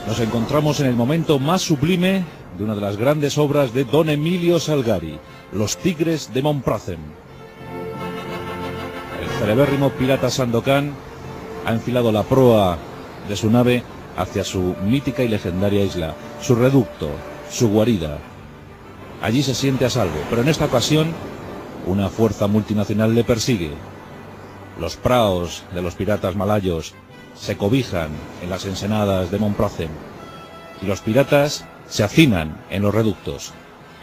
Nos encontramos en el momento más sublime de una de las grandes obras de Don Emilio Salgari, Los Tigres de Montprazen. El celebérrimo pirata Sandokan ha enfilado la proa de su nave hacia su mítica y legendaria isla, su reducto, su guarida. Allí se siente a salvo, pero en esta ocasión una fuerza multinacional le persigue. Los praos de los piratas malayos se cobijan en las ensenadas de Montprazen y los piratas se hacinan en los reductos.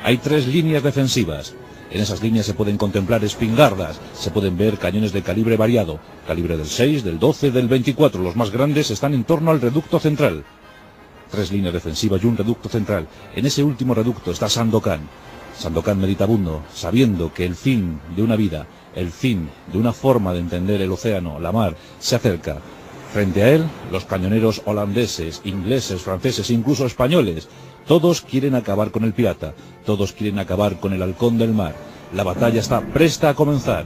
Hay 3 líneas defensivas. En esas líneas se pueden contemplar espingardas, se pueden ver cañones de calibre variado, calibre del 6, del 12, del 24. Los más grandes están en torno al reducto central. 3 líneas defensivas y un reducto central. En ese último reducto está Sandokan. Sandokan meditabundo, sabiendo que el fin de una vida, el fin de una forma de entender el océano, la mar, se acerca. Frente a él, los cañoneros holandeses, ingleses, franceses, incluso españoles, todos quieren acabar con el pirata, todos quieren acabar con el halcón del mar. La batalla está presta a comenzar.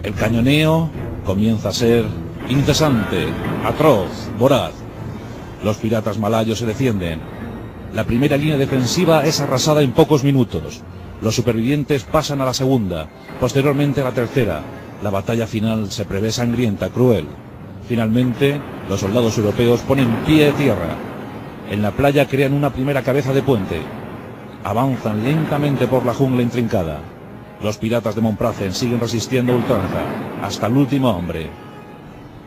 El cañoneo comienza a ser incesante, atroz, voraz. Los piratas malayos se defienden. La primera línea defensiva es arrasada en pocos minutos. Los supervivientes pasan a la segunda, posteriormente a la tercera. La batalla final se prevé sangrienta, cruel. Finalmente, los soldados europeos ponen pie de tierra. En la playa crean una primera cabeza de puente. Avanzan lentamente por la jungla intrincada. Los piratas de Montprazen siguen resistiendo a ultranza, hasta el último hombre.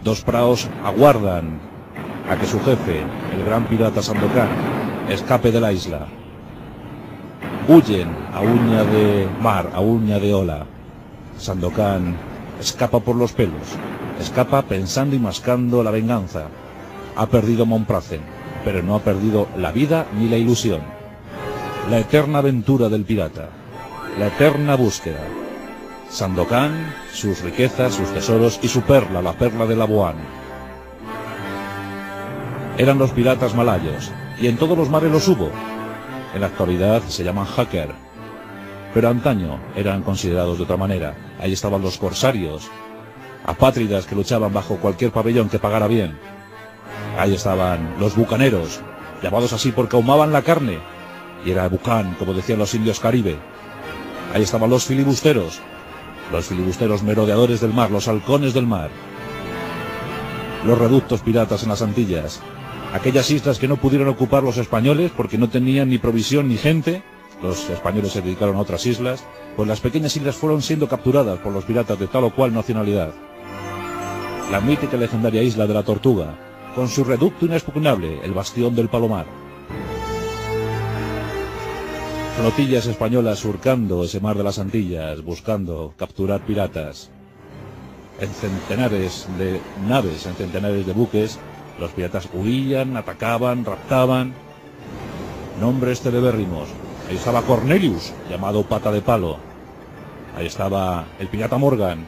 2 praos aguardan a que su jefe, el gran pirata Sandokan, escape de la isla. Huyen a uña de mar, a uña de ola. Sandokan escapa por los pelos. Escapa pensando y mascando la venganza. Ha perdido Montprazen, pero no ha perdido la vida ni la ilusión. La eterna aventura del pirata. La eterna búsqueda. Sandokan, sus riquezas, sus tesoros y su perla, la perla de Labuan. Eran los piratas malayos, y en todos los mares los hubo. En la actualidad se llaman hacker, pero antaño eran considerados de otra manera. Ahí estaban los corsarios, apátridas que luchaban bajo cualquier pabellón que pagara bien. Ahí estaban los bucaneros, llamados así porque ahumaban la carne, y era bucan, como decían los indios caribe. Ahí estaban los filibusteros merodeadores del mar, los halcones del mar. Los reductos piratas en las Antillas, aquellas islas que no pudieron ocupar los españoles porque no tenían ni provisión ni gente. Los españoles se dedicaron a otras islas, pues las pequeñas islas fueron siendo capturadas por los piratas de tal o cual nacionalidad. La mítica y legendaria isla de la Tortuga, con su reducto inexpugnable, el bastión del Palomar. Flotillas españolas surcando ese mar de las Antillas, buscando capturar piratas. En centenares de naves, en centenares de buques, los piratas huían, atacaban, raptaban. Nombres celebérrimos. Ahí estaba Cornelius, llamado Pata de Palo. Ahí estaba el pirata Morgan,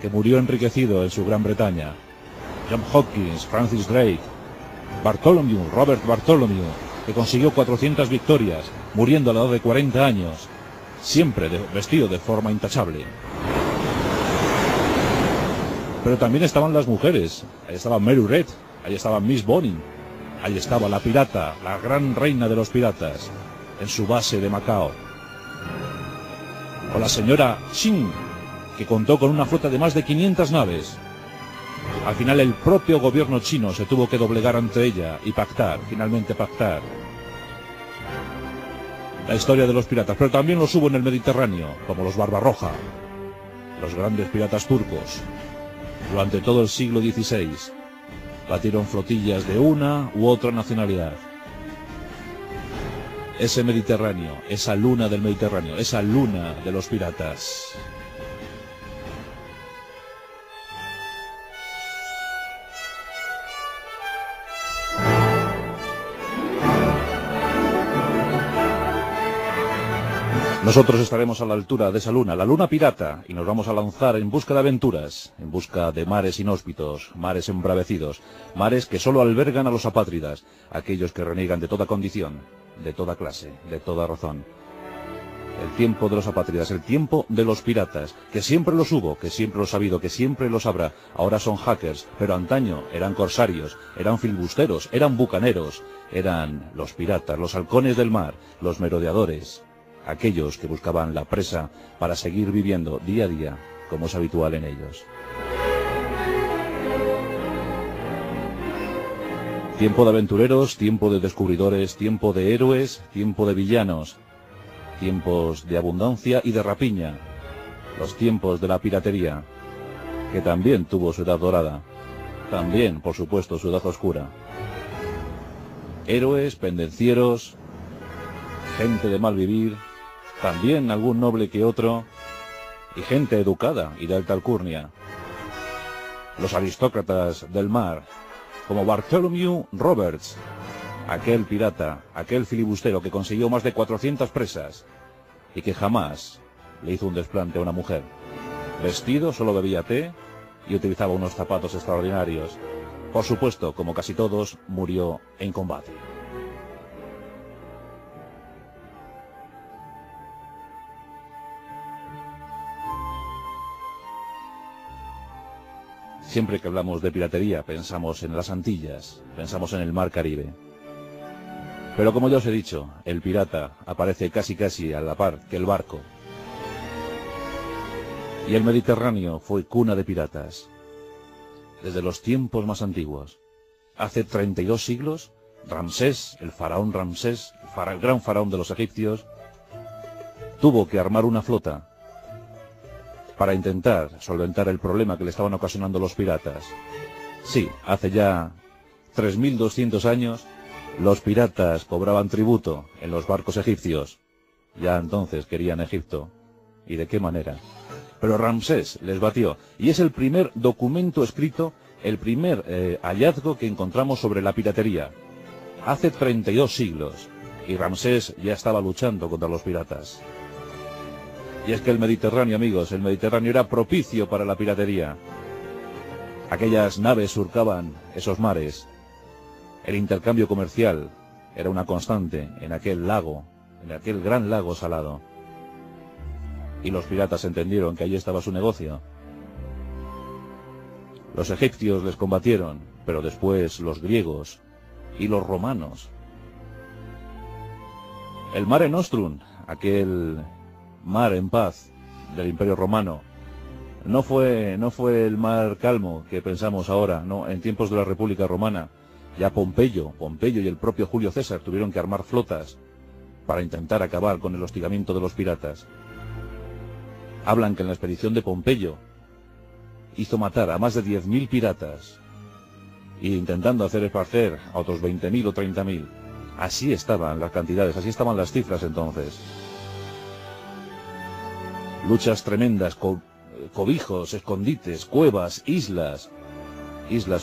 que murió enriquecido en su Gran Bretaña. John Hopkins, Francis Drake, Bartholomew, Robert Bartholomew, que consiguió 400 victorias, muriendo a la edad de 40 años, siempre vestido de forma intachable. Pero también estaban las mujeres. Ahí estaba Mary Red, ahí estaba Miss Bonny, ahí estaba la pirata, la gran reina de los piratas, en su base de Macao. O la señora Qing, que contó con una flota de más de 500 naves. Al final el propio gobierno chino se tuvo que doblegar ante ella y pactar, finalmente pactar. La historia de los piratas, pero también los hubo en el Mediterráneo, como los Barbarroja, los grandes piratas turcos. Durante todo el siglo XVI batieron flotillas de una u otra nacionalidad. Ese Mediterráneo, esa luna del Mediterráneo, esa luna de los piratas. Nosotros estaremos a la altura de esa luna, la luna pirata, y nos vamos a lanzar en busca de aventuras, en busca de mares inhóspitos, mares embravecidos, mares que solo albergan a los apátridas, aquellos que reniegan de toda condición, de toda clase, de toda razón. el tiempo de los apátridas, el tiempo de los piratas, que siempre los hubo, que siempre los ha habido, que siempre los habrá. Ahora son hackers, pero antaño eran corsarios, eran filibusteros, eran bucaneros, eran los piratas, los halcones del mar, los merodeadores, aquellos que buscaban la presa para seguir viviendo día a día, como es habitual en ellos. Tiempo de aventureros, tiempo de descubridores, tiempo de héroes, tiempo de villanos, tiempos de abundancia y de rapiña, los tiempos de la piratería, que también tuvo su edad dorada, también, por supuesto, su edad oscura. Héroes, pendencieros, gente de mal vivir, también algún noble que otro, y gente educada y de alta alcurnia. Los aristócratas del mar, como Bartholomew Roberts, aquel pirata, aquel filibustero que consiguió más de 400 presas y que jamás le hizo un desplante a una mujer. Vestido, solo bebía té y utilizaba unos zapatos extraordinarios. Por supuesto, como casi todos, murió en combate. Siempre que hablamos de piratería pensamos en las Antillas, pensamos en el mar Caribe. Pero como ya os he dicho, el pirata aparece casi a la par que el barco. Y el Mediterráneo fue cuna de piratas. Desde los tiempos más antiguos. Hace 32 siglos, Ramsés, el faraón Ramsés, el gran faraón de los egipcios, tuvo que armar una flota para intentar solventar el problema que le estaban ocasionando los piratas. Sí, hace ya 3200 años, los piratas cobraban tributo en los barcos egipcios. Ya entonces querían Egipto. ¿Y de qué manera? Pero Ramsés les batió. Y es el primer documento escrito, el primer hallazgo que encontramos sobre la piratería. Hace 32 siglos. Y Ramsés ya estaba luchando contra los piratas. Y es que el Mediterráneo, amigos, el Mediterráneo era propicio para la piratería. Aquellas naves surcaban esos mares. El intercambio comercial era una constante en aquel lago, en aquel gran lago salado. Y los piratas entendieron que allí estaba su negocio. Los egipcios les combatieron, pero después los griegos y los romanos. El Mare Nostrum, aquel mar en paz del Imperio Romano, no fue el mar calmo que pensamos ahora, no, en tiempos de la República Romana. Ya Pompeyo y el propio Julio César tuvieron que armar flotas para intentar acabar con el hostigamiento de los piratas. Hablan que en la expedición de Pompeyo hizo matar a más de 10.000 piratas e intentando hacer esparcer a otros 20.000 o 30.000. Así estaban las cantidades, así estaban las cifras entonces. Luchas tremendas, cobijos, escondites, cuevas, islas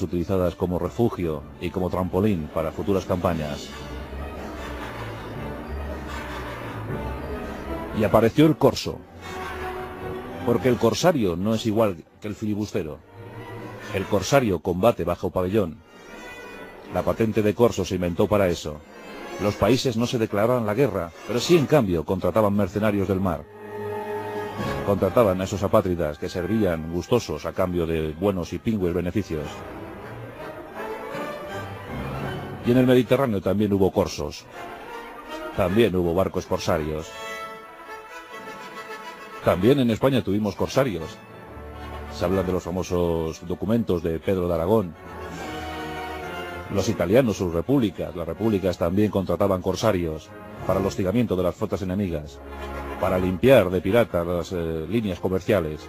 utilizadas como refugio y como trampolín para futuras campañas. Y apareció el corso, porque el corsario no es igual que el filibustero. El corsario combate bajo pabellón. La patente de corso se inventó para eso. Los países no se declaraban la guerra, pero sí en cambio contrataban mercenarios del mar. Contrataban a esos apátridas que servían gustosos a cambio de buenos y pingües beneficios. Y en el Mediterráneo también hubo corsos. También hubo barcos corsarios. También en España tuvimos corsarios. Se habla de los famosos documentos de Pedro de Aragón. Los italianos, sus repúblicas, las repúblicas también contrataban corsarios para el hostigamiento de las flotas enemigas, para limpiar de piratas las líneas comerciales.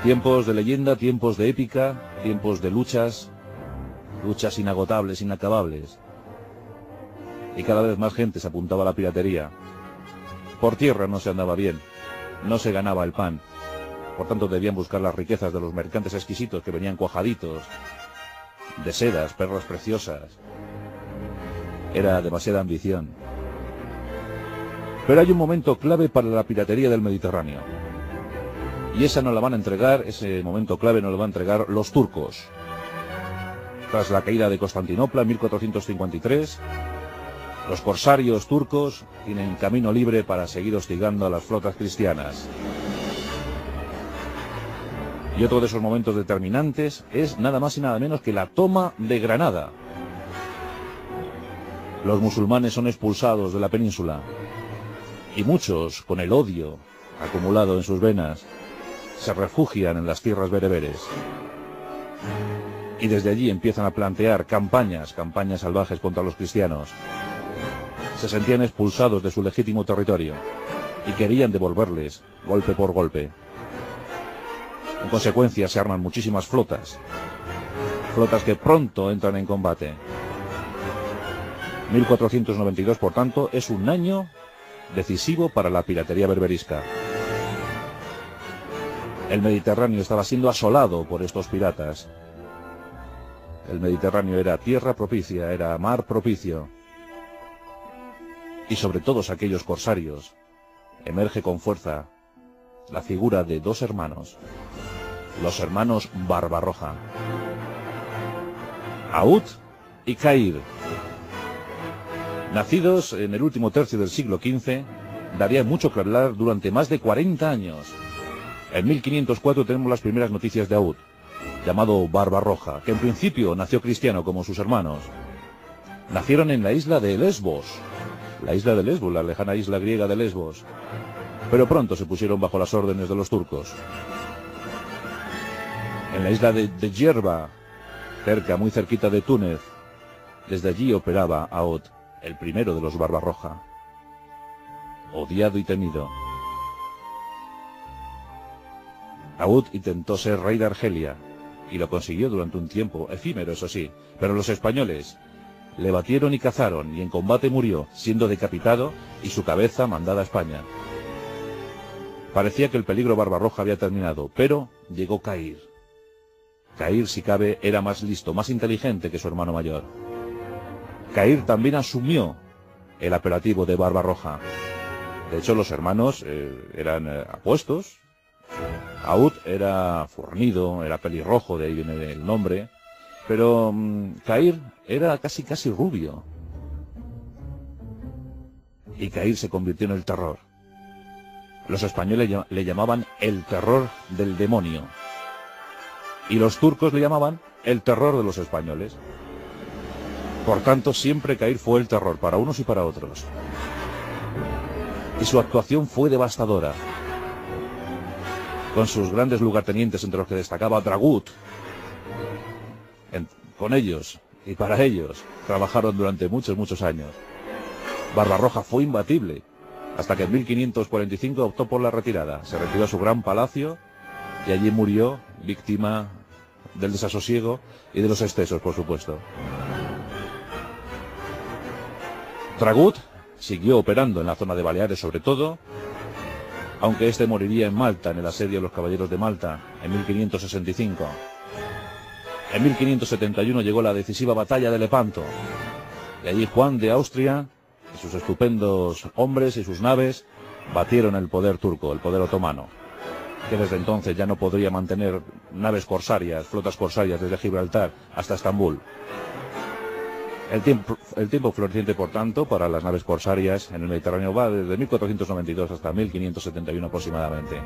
Tiempos de leyenda, tiempos de épica, tiempos de luchas inagotables, inacabables. Y cada vez más gente se apuntaba a la piratería. Por tierra no se andaba bien, no se ganaba el pan. Por tanto debían buscar las riquezas de los mercantes exquisitos que venían cuajaditos, de sedas, perlas preciosas. Era demasiada ambición. Pero hay un momento clave para la piratería del Mediterráneo. Y ese momento clave nos lo van a entregar los turcos. Tras la caída de Constantinopla en 1453, Los corsarios turcos tienen camino libre para seguir hostigando a las flotas cristianas. Y otro de esos momentos determinantes es nada más y nada menos que la toma de Granada. Los musulmanes son expulsados de la península y muchos, con el odio acumulado en sus venas, se refugian en las tierras bereberes. Y desde allí empiezan a plantear campañas salvajes contra los cristianos. Se sentían expulsados de su legítimo territorio y querían devolverles golpe por golpe. En consecuencia se arman muchísimas flotas que pronto entran en combate. 1492, por tanto, es un año decisivo para la piratería berberisca. El Mediterráneo estaba siendo asolado por estos piratas. El Mediterráneo era tierra propicia, era mar propicio. Y sobre todos aquellos corsarios emerge con fuerza la figura de dos hermanos, los hermanos Barbarroja, Aud y Cair. Nacidos en el último tercio del siglo XV, darían mucho que hablar durante más de 40 años. En 1504 tenemos las primeras noticias de Aud, llamado Barbarroja, que en principio nació cristiano como sus hermanos. Nacieron en la isla de Lesbos, la lejana isla griega de Lesbos, pero pronto se pusieron bajo las órdenes de los turcos. En la isla de Yerba, muy cerquita de Túnez, desde allí operaba Aud, el primero de los Barbarroja, odiado y temido. Aud intentó ser rey de Argelia y lo consiguió durante un tiempo, efímero eso sí, pero los españoles le batieron y cazaron y en combate murió, siendo decapitado y su cabeza mandada a España. Parecía que el peligro Barbarroja había terminado, pero llegó Cair. Cair, si cabe, era más listo, más inteligente que su hermano mayor. Cair también asumió el apelativo de Barbarroja. De hecho, los hermanos eran apuestos. Aud era fornido, era pelirrojo, de ahí viene el nombre. Pero Cair era casi rubio. Y Cair se convirtió en el terror. Los españoles le llamaban el terror del demonio. Y los turcos le llamaban el terror de los españoles. Por tanto, siempre Cair fue el terror para unos y para otros. Y su actuación fue devastadora. Con sus grandes lugartenientes, entre los que destacaba Dragut. Con ellos y para ellos trabajaron durante muchos años. Barbarroja fue imbatible, hasta que en 1545 optó por la retirada. Se retiró a su gran palacio y allí murió, víctima del desasosiego y de los excesos, por supuesto. Dragut siguió operando en la zona de Baleares sobre todo, aunque este moriría en Malta, en el asedio de los caballeros de Malta, en 1565. En 1571 llegó la decisiva batalla de Lepanto, y allí Juan de Austria y sus estupendos hombres y sus naves batieron el poder turco, el poder otomano, que desde entonces ya no podría mantener naves corsarias, flotas corsarias desde Gibraltar hasta Estambul. El tiempo floreciente, por tanto, para las naves corsarias en el Mediterráneo va desde 1492 hasta 1571 aproximadamente.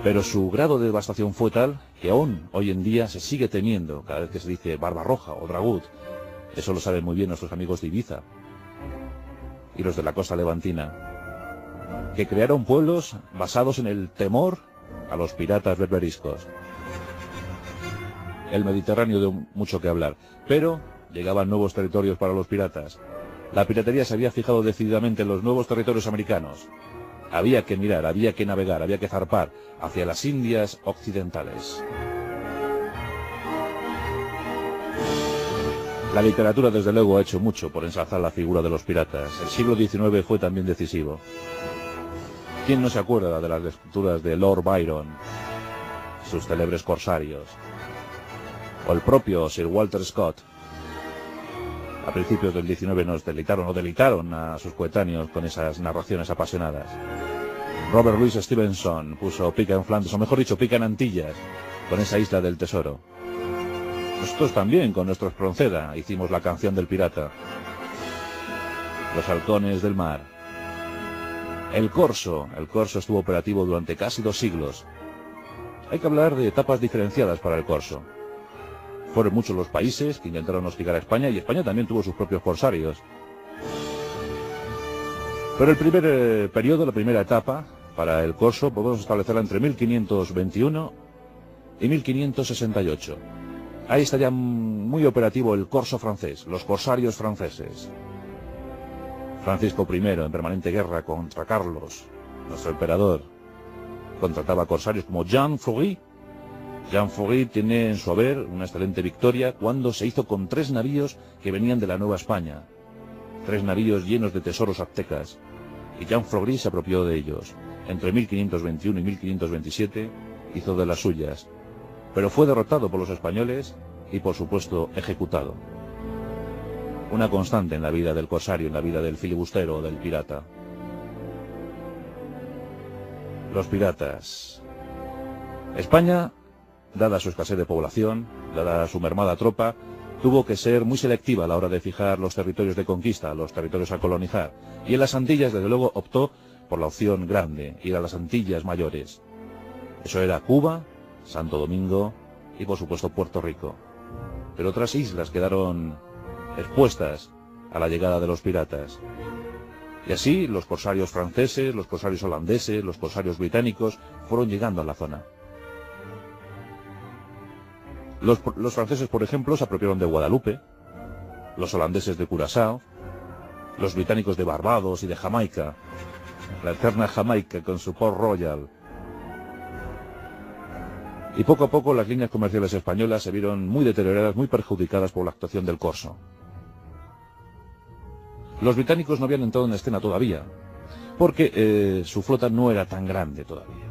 Pero su grado de devastación fue tal que aún hoy en día se sigue temiendo cada vez que se dice Barbarroja o Dragut. Eso lo saben muy bien nuestros amigos de Ibiza y los de la costa levantina, que crearon pueblos basados en el temor a los piratas berberiscos. El Mediterráneo dio mucho que hablar, pero llegaban nuevos territorios para los piratas. La piratería se había fijado decididamente en los nuevos territorios americanos. Había que mirar, había que navegar, había que zarpar hacia las Indias occidentales. La literatura, desde luego, ha hecho mucho por ensalzar la figura de los piratas. El siglo XIX fue también decisivo. ¿Quién no se acuerda de las lecturas de Lord Byron, sus célebres corsarios? O el propio Sir Walter Scott. A principios del XIX nos deleitaron a sus coetáneos con esas narraciones apasionadas. Robert Louis Stevenson puso pica en Flandes, o mejor dicho, pica en Antillas, con esa isla del tesoro. Nosotros también, con nuestro Espronceda, hicimos la canción del pirata. los halcones del mar. El corso estuvo operativo durante casi 2 siglos. Hay que hablar de etapas diferenciadas para el corso. Fueron muchos los países que intentaron hostigar a España, y España también tuvo sus propios corsarios. Pero el primer periodo, la primera etapa para el corso, podemos establecerla entre 1521 y 1568. Ahí está ya muy operativo el corso francés, los corsarios franceses. Francisco I, en permanente guerra contra Carlos, nuestro emperador, contrataba corsarios como Jean Foury. Jean Foury tiene en su haber una excelente victoria cuando se hizo con 3 navíos que venían de la Nueva España. 3 navíos llenos de tesoros aztecas, y Jean Foury se apropió de ellos. Entre 1521 y 1527 hizo de las suyas, pero fue derrotado por los españoles y, por supuesto, ejecutado. Una constante en la vida del corsario, en la vida del filibustero o del pirata. Los piratas. España, dada su escasez de población, dada su mermada tropa, tuvo que ser muy selectiva a la hora de fijar los territorios de conquista, los territorios a colonizar. Y en las Antillas, desde luego, optó por la opción grande, ir a las Antillas mayores. Eso era Cuba, Santo Domingo y, por supuesto, Puerto Rico. Pero otras islas quedaron expuestas a la llegada de los piratas. Y así los corsarios franceses, los corsarios holandeses, los corsarios británicos fueron llegando a la zona. Los franceses, por ejemplo, se apropiaron de Guadalupe, los holandeses de Curazao, los británicos de Barbados y de Jamaica, la eterna Jamaica con su Port Royal. Y poco a poco las líneas comerciales españolas se vieron muy deterioradas, muy perjudicadas por la actuación del corso. Los británicos no habían entrado en escena todavía, porque su flota no era tan grande todavía.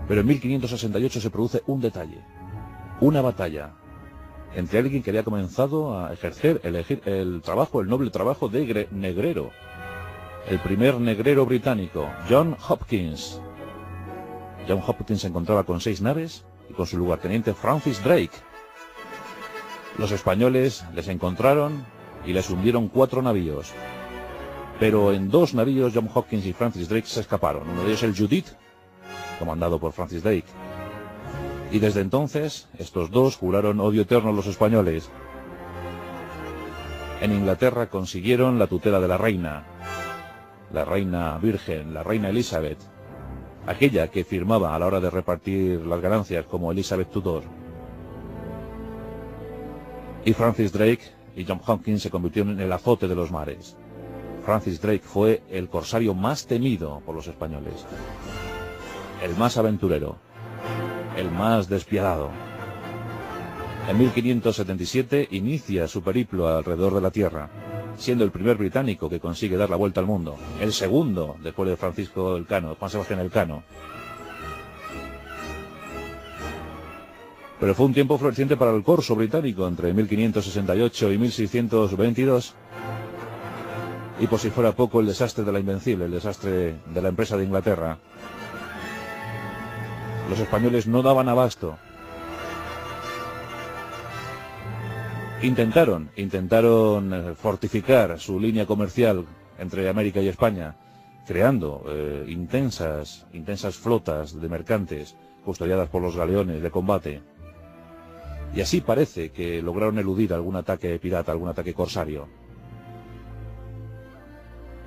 Pero en 1568 se produce un detalle, una batalla entre alguien que había comenzado a ejercer el noble trabajo de negrero, el primer negrero británico, John Hopkins. John Hopkins se encontraba con 6 naves y con su lugarteniente Francis Drake. Los españoles les encontraron y les hundieron 4 navíos. Pero en 2 navíos John Hopkins y Francis Drake se escaparon. Uno de ellos el Judith, comandado por Francis Drake. Y desde entonces estos 2 juraron odio eterno a los españoles. En Inglaterra consiguieron la tutela de la reina virgen, la reina Elizabeth, aquella que firmaba a la hora de repartir las ganancias como Elizabeth Tudor. Y Francis Drake y John Hopkins se convirtieron en el azote de los mares. Francis Drake fue el corsario más temido por los españoles, el más aventurero, el más despiadado. En 1577 inicia su periplo alrededor de la Tierra, siendo el primer británico que consigue dar la vuelta al mundo, el segundo después de Francisco Elcano, Juan Sebastián Elcano. Pero fue un tiempo floreciente para el corso británico entre 1568 y 1622. Y por si fuera poco, el desastre de la Invencible, el desastre de la empresa de Inglaterra. Los españoles no daban abasto. Intentaron fortificar su línea comercial entre América y España, creando intensas flotas de mercantes custodiadas por los galeones de combate. Y así parece que lograron eludir algún ataque pirata, algún ataque corsario.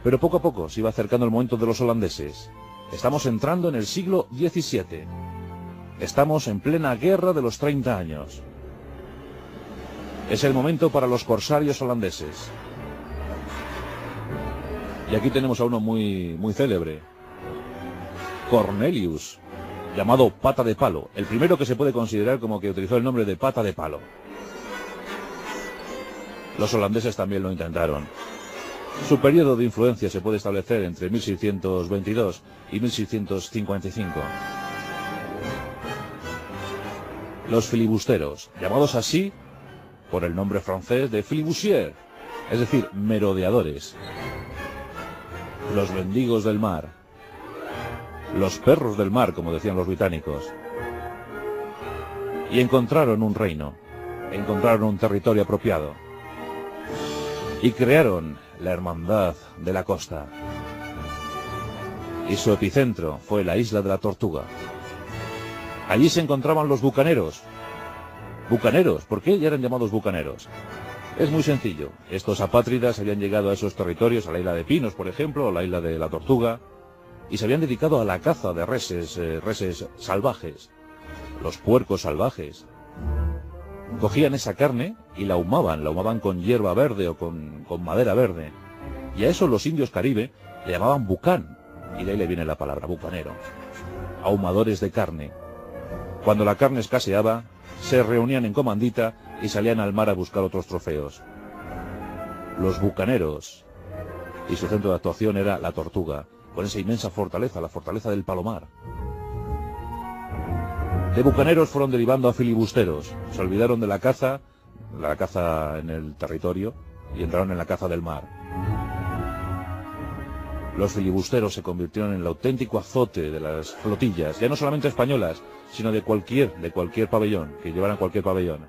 Pero poco a poco se iba acercando el momento de los holandeses. Estamos entrando en el siglo XVII. Estamos en plena guerra de los 30 años. Es el momento para los corsarios holandeses. Y aquí tenemos a uno muy célebre. Cornelius, llamado Pata de Palo. El primero que se puede considerar como que utilizó el nombre de Pata de Palo. Los holandeses también lo intentaron. Su periodo de influencia se puede establecer entre 1622 y 1655. Los filibusteros, llamados así por el nombre francés de flibustiers, es decir, merodeadores. Los mendigos del mar. Los perros del mar, como decían los británicos. Y encontraron un reino, encontraron un territorio apropiado. y crearon la Hermandad de la Costa. Y su epicentro fue la isla de la Tortuga. Allí se encontraban los bucaneros. ¿Bucaneros? ¿Por qué ya eran llamados bucaneros? Es muy sencillo. Estos apátridas habían llegado a esos territorios, a la isla de Pinos, por ejemplo, o la isla de la Tortuga, y se habían dedicado a la caza de reses salvajes, los puercos salvajes. Cogían esa carne y la ahumaban con hierba verde o con madera verde. Y a eso los indios caribe le llamaban bucán, y de ahí le viene la palabra bucanero. Ahumadores de carne. Cuando la carne escaseaba, se reunían en comandita y salían al mar a buscar otros trofeos. Los bucaneros, y su centro de actuación era la Tortuga, con esa inmensa fortaleza, la fortaleza del Palomar. De bucaneros fueron derivando a filibusteros, se olvidaron de la caza en el territorio, y entraron en la caza del mar. Los filibusteros se convirtieron en el auténtico azote de las flotillas, ya no solamente españolas, sino de cualquier pabellón, que llevaran cualquier pabellón.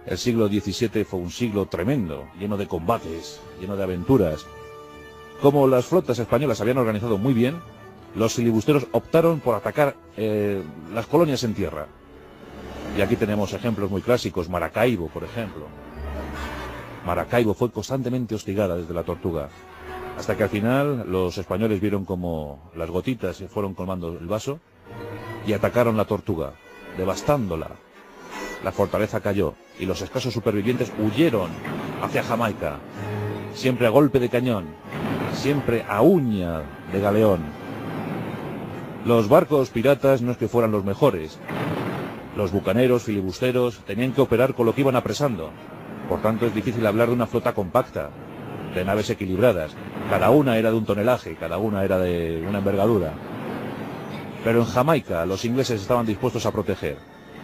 El siglo XVII fue un siglo tremendo, lleno de combates, lleno de aventuras. Como las flotas españolas habían organizado muy bien, los filibusteros optaron por atacar las colonias en tierra. Y aquí tenemos ejemplos muy clásicos, Maracaibo, por ejemplo. Maracaibo fue constantemente hostigada desde la Tortuga, hasta que al final los españoles vieron como las gotitas se fueron colmando el vaso y atacaron la Tortuga, devastándola. La fortaleza cayó y los escasos supervivientes huyeron hacia Jamaica, siempre a golpe de cañón, siempre a uña de galeón. Los barcos piratas no es que fueran los mejores. Los bucaneros, filibusteros, tenían que operar con lo que iban apresando. Por tanto, es difícil hablar de una flota compacta, de naves equilibradas. Cada una era de un tonelaje, cada una era de una envergadura. Pero en Jamaica los ingleses estaban dispuestos a proteger.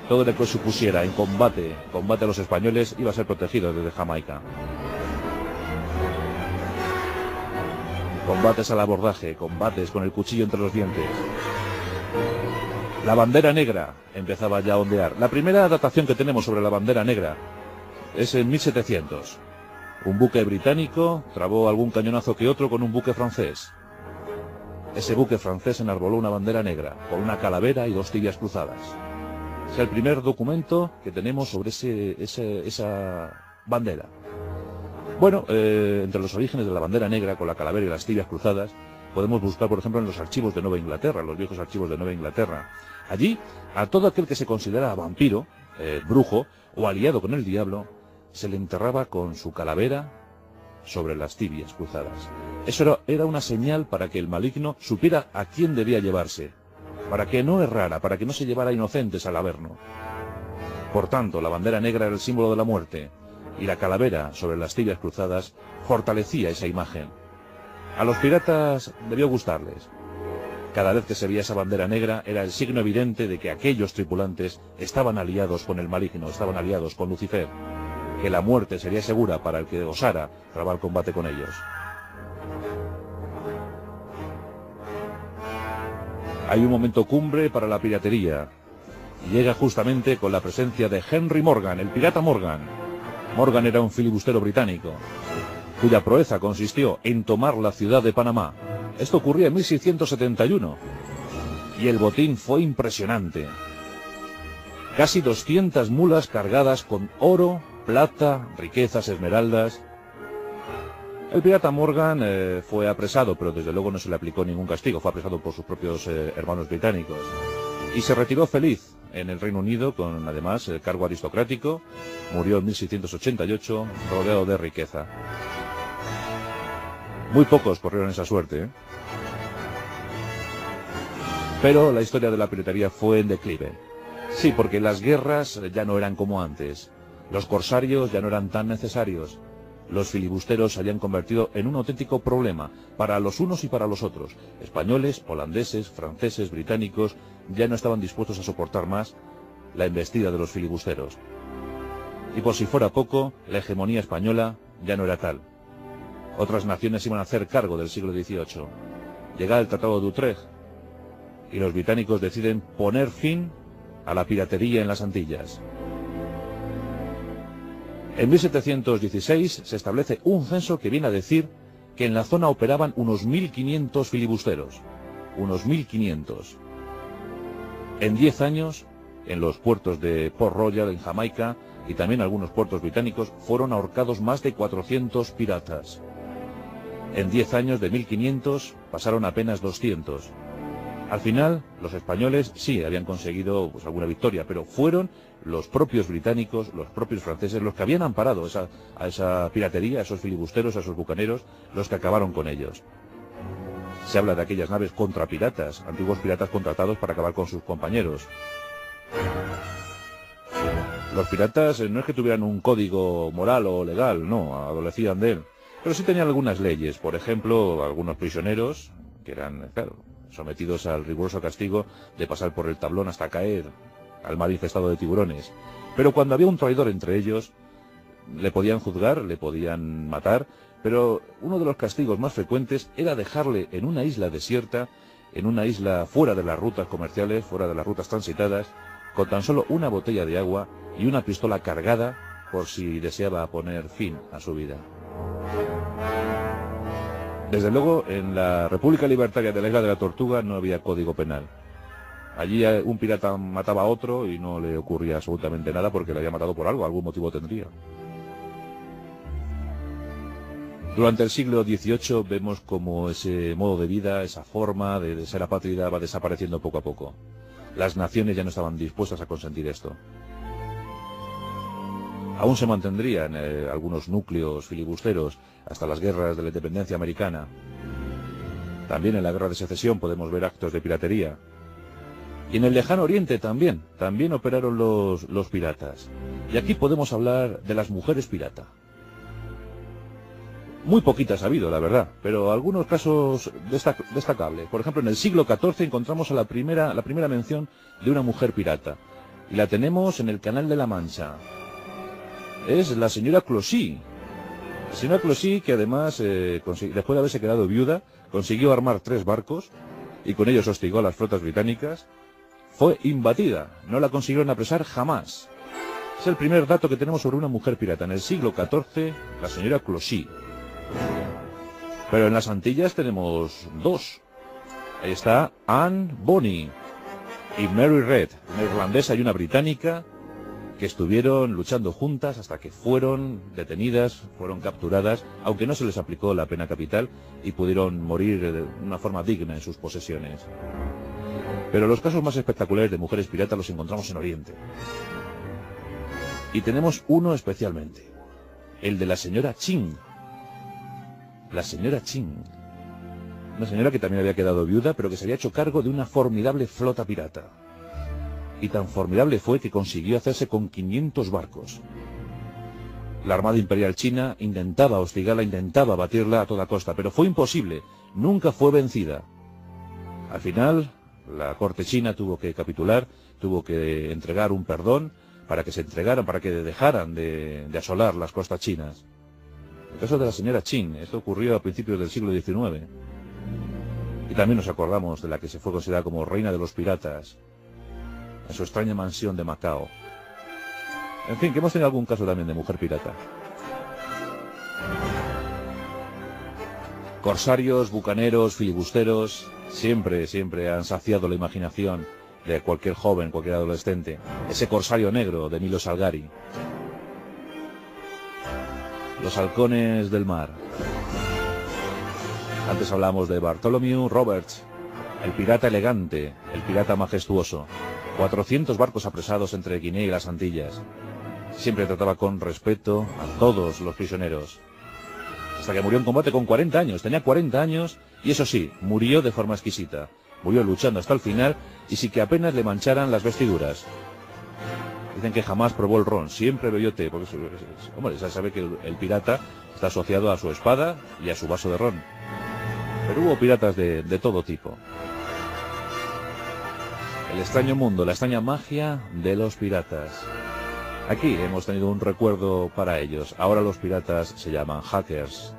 Todo lo que supusiera en combate a los españoles iba a ser protegido desde Jamaica. Combates al abordaje, combates con el cuchillo entre los dientes. La bandera negra empezaba ya a ondear. La primera datación que tenemos sobre la bandera negra es en 1700. Un buque británico trabó algún cañonazo que otro con un buque francés. Ese buque francés enarboló una bandera negra, con una calavera y dos tibias cruzadas. Es el primer documento que tenemos sobre esa bandera. Bueno, entre los orígenes de la bandera negra con la calavera y las tibias cruzadas, podemos buscar, por ejemplo, en los archivos de Nueva Inglaterra, los viejos archivos de Nueva Inglaterra. Allí, a todo aquel que se considera vampiro, brujo o aliado con el diablo, se le enterraba con su calavera sobre las tibias cruzadas. Eso era una señal para que el maligno supiera a quién debía llevarse, para que no errara, para que no se llevara inocentes al averno. Por tanto, la bandera negra era el símbolo de la muerte, y la calavera sobre las tibias cruzadas fortalecía esa imagen. A los piratas debió gustarles. Cada vez que se veía esa bandera negra era el signo evidente de que aquellos tripulantes estaban aliados con el maligno, estaban aliados con Lucifer, que la muerte sería segura para el que osara trabar combate con ellos. Hay un momento cumbre para la piratería, y llega justamente con la presencia de Henry Morgan, el pirata Morgan. Morgan era un filibustero británico, cuya proeza consistió en tomar la ciudad de Panamá. Esto ocurría en 1671, y el botín fue impresionante. Casi 200 mulas cargadas con oro, plata, riquezas, esmeraldas. El pirata Morgan fue apresado, pero desde luego no se le aplicó ningún castigo. Fue apresado por sus propios hermanos británicos. Y se retiró feliz en el Reino Unido, con además el cargo aristocrático. Murió en 1688, rodeado de riqueza. Muy pocos corrieron esa suerte, ¿eh? Pero la historia de la piratería fue en declive. Sí, porque las guerras ya no eran como antes. Los corsarios ya no eran tan necesarios. Los filibusteros se habían convertido en un auténtico problema para los unos y para los otros. Españoles, holandeses, franceses, británicos ya no estaban dispuestos a soportar más la embestida de los filibusteros. Y por si fuera poco, la hegemonía española ya no era tal. Otras naciones iban a hacer cargo del siglo XVIII. Llega el Tratado de Utrecht y los británicos deciden poner fin a la piratería en las Antillas. En 1716 se establece un censo que viene a decir que en la zona operaban unos 1.500 filibusteros. Unos 1.500. En 10 años, en los puertos de Port Royal, en Jamaica, y también algunos puertos británicos, fueron ahorcados más de 400 piratas. En 10 años, de 1.500, pasaron apenas 200. Al final, los españoles sí habían conseguido pues, alguna victoria, pero fueron los propios británicos, los propios franceses, los que habían amparado a esa piratería, a esos filibusteros, a esos bucaneros, los que acabaron con ellos. Se habla de aquellas naves contra piratas, antiguos piratas contratados para acabar con sus compañeros. Los piratas no es que tuvieran un código moral o legal, no, adolecían de él. Pero sí tenían algunas leyes, por ejemplo, algunos prisioneros, que eran, claro, sometidos al riguroso castigo de pasar por el tablón hasta caer al mar infestado de tiburones. Pero cuando había un traidor entre ellos, le podían juzgar, le podían matar, pero uno de los castigos más frecuentes era dejarle en una isla desierta, en una isla fuera de las rutas comerciales, fuera de las rutas transitadas, con tan solo una botella de agua y una pistola cargada por si deseaba poner fin a su vida. Desde luego, en la República Libertaria de la Isla de la Tortuga no había código penal. Allí un pirata mataba a otro y no le ocurría absolutamente nada porque le había matado por algo, algún motivo tendría. Durante el siglo XVIII vemos como ese modo de vida, esa forma de ser apátrida va desapareciendo poco a poco. Las naciones ya no estaban dispuestas a consentir esto. Aún se mantendrían algunos núcleos filibusteros hasta las guerras de la independencia americana. También en la guerra de secesión podemos ver actos de piratería. Y en el lejano oriente también operaron los piratas. Y aquí podemos hablar de las mujeres pirata. Muy poquitas ha habido, la verdad, pero algunos casos destacables. Por ejemplo, en el siglo XIV encontramos a la primera mención de una mujer pirata. Y la tenemos en el Canal de la Mancha. Es la señora Clossy. La señora Clossy, que además, después de haberse quedado viuda, consiguió armar 3 barcos y con ellos hostigó a las flotas británicas. Fue imbatida, no la consiguieron apresar jamás. Es el primer dato que tenemos sobre una mujer pirata. En el siglo XIV, la señora Clossy. Pero en las Antillas tenemos 2. Ahí está Anne Bonny y Mary Red, una irlandesa y una británica, que estuvieron luchando juntas hasta que fueron detenidas, fueron capturadas, aunque no se les aplicó la pena capital y pudieron morir de una forma digna en sus posesiones. Pero los casos más espectaculares de mujeres piratas los encontramos en Oriente. Y tenemos uno especialmente, el de la señora Ching. La señora Ching. Una señora que también había quedado viuda, pero que se había hecho cargo de una formidable flota pirata. Y tan formidable fue que consiguió hacerse con 500 barcos. La Armada Imperial China intentaba hostigarla, intentaba batirla a toda costa, pero fue imposible, nunca fue vencida. Al final, la corte china tuvo que capitular, tuvo que entregar un perdón para que se entregaran, para que dejaran de asolar las costas chinas. El caso de la señora Ching, esto ocurrió a principios del siglo XIX. Y también nos acordamos de la que se fue considerada como reina de los piratas, en su extraña mansión de Macao. En fin, que hemos tenido algún caso también de mujer pirata. Corsarios, bucaneros, filibusteros, siempre han saciado la imaginación de cualquier joven, cualquier adolescente. Ese corsario negro de Milo Salgari. Los halcones del mar. Antes hablamos de Bartholomew Roberts, el pirata elegante, el pirata majestuoso. 400 barcos apresados entre Guinea y las Antillas. Siempre trataba con respeto a todos los prisioneros. Hasta que murió en combate con 40 años. Tenía 40 años y eso sí, murió de forma exquisita. Murió luchando hasta el final y sin que apenas le mancharan las vestiduras. Dicen que jamás probó el ron, siempre bebió té, porque hombre, ya sabe que el pirata está asociado a su espada y a su vaso de ron. Pero hubo piratas de todo tipo. El extraño mundo, la extraña magia de los piratas. Aquí hemos tenido un recuerdo para ellos. Ahora los piratas se llaman hackers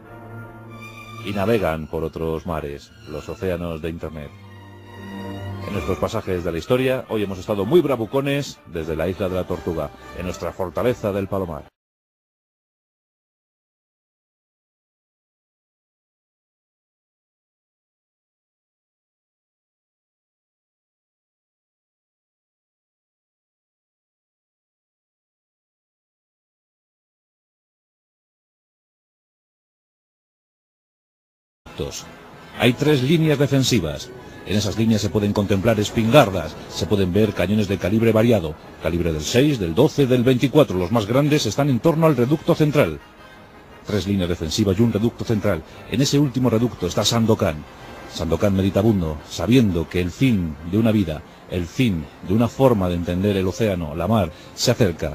y navegan por otros mares, los océanos de Internet. En nuestros pasajes de la historia, hoy hemos estado muy bravucones desde la Isla de la Tortuga, en nuestra fortaleza del Palomar. reductos. Hay 3 líneas defensivas. En esas líneas se pueden contemplar espingardas, se pueden ver cañones de calibre variado, calibre del 6, del 12, del 24. Los más grandes están en torno al reducto central. 3 líneas defensivas y un reducto central. En ese último reducto está Sandokan. Sandokan meditabundo, sabiendo que el fin de una vida, el fin de una forma de entender el océano, la mar, se acerca.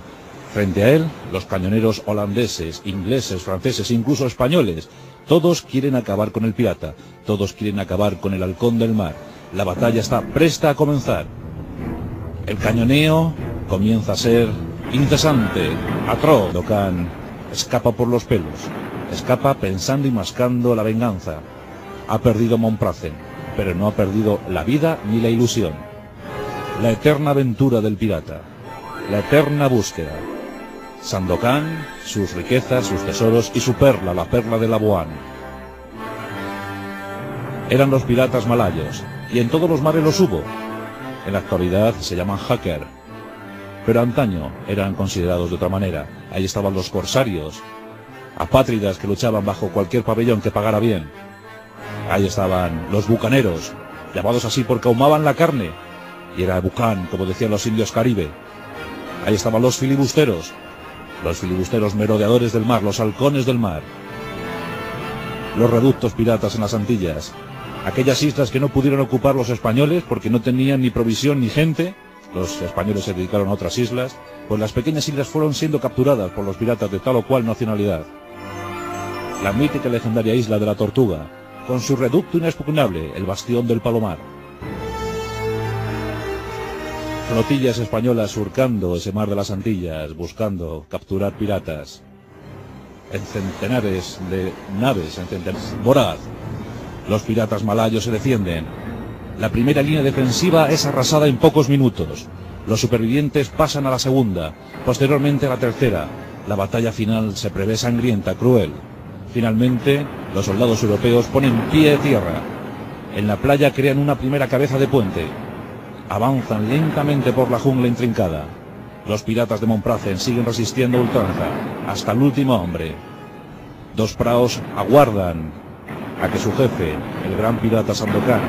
Frente a él, los cañoneros holandeses, ingleses, franceses, incluso españoles, todos quieren acabar con el pirata, todos quieren acabar con el halcón del mar. La batalla está presta a comenzar. El cañoneo comienza a ser incesante, atroz. Sandokan escapa por los pelos, escapa pensando y mascando la venganza. Ha perdido Montprazen, pero no ha perdido la vida ni la ilusión. La eterna aventura del pirata, la eterna búsqueda. Sandokan, sus riquezas, sus tesoros y su perla, la perla de Labuan. Eran los piratas malayos, y en todos los mares los hubo. En la actualidad se llaman hacker, pero antaño eran considerados de otra manera. Ahí estaban los corsarios, apátridas que luchaban bajo cualquier pabellón que pagara bien. Ahí estaban los bucaneros, llamados así porque ahumaban la carne, y era bucan, como decían los indios caribe. Ahí estaban los filibusteros merodeadores del mar, los halcones del mar. Los reductos piratas en las Antillas, aquellas islas que no pudieron ocupar los españoles porque no tenían ni provisión ni gente. Los españoles se dedicaron a otras islas, pues las pequeñas islas fueron siendo capturadas por los piratas de tal o cual nacionalidad. La mítica y legendaria isla de la Tortuga, con su reducto inexpugnable, el bastión del Palomar. Flotillas españolas surcando ese mar de las Antillas, buscando capturar piratas. En centenares de naves, en centenares. Voraz. Los piratas malayos se defienden. La primera línea defensiva es arrasada en pocos minutos. Los supervivientes pasan a la segunda, posteriormente a la tercera. La batalla final se prevé sangrienta, cruel. Finalmente, los soldados europeos ponen pie de tierra. En la playa crean una primera cabeza de puente. Avanzan lentamente por la jungla intrincada. Los piratas de Montprazen siguen resistiendo a ultranza, hasta el último hombre. 2 praos aguardan a que su jefe, el gran pirata Sandokan,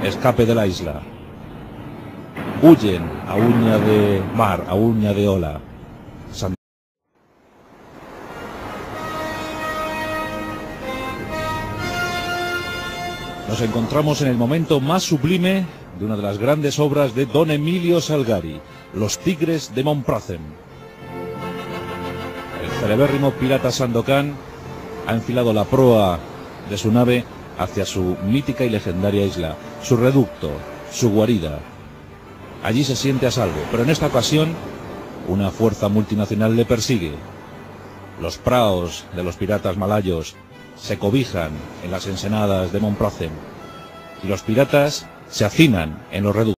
escape de la isla. Huyen a uña de mar, a uña de ola. Nos encontramos en el momento más sublime de una de las grandes obras de Don Emilio Salgari, Los Tigres de Montprazen. El celebérrimo pirata Sandokan ha enfilado la proa de su nave hacia su mítica y legendaria isla, su reducto, su guarida. Allí se siente a salvo, pero en esta ocasión una fuerza multinacional le persigue. Los praos de los piratas malayos se cobijan en las ensenadas de Montprazen y los piratas se hacinan en los reductos.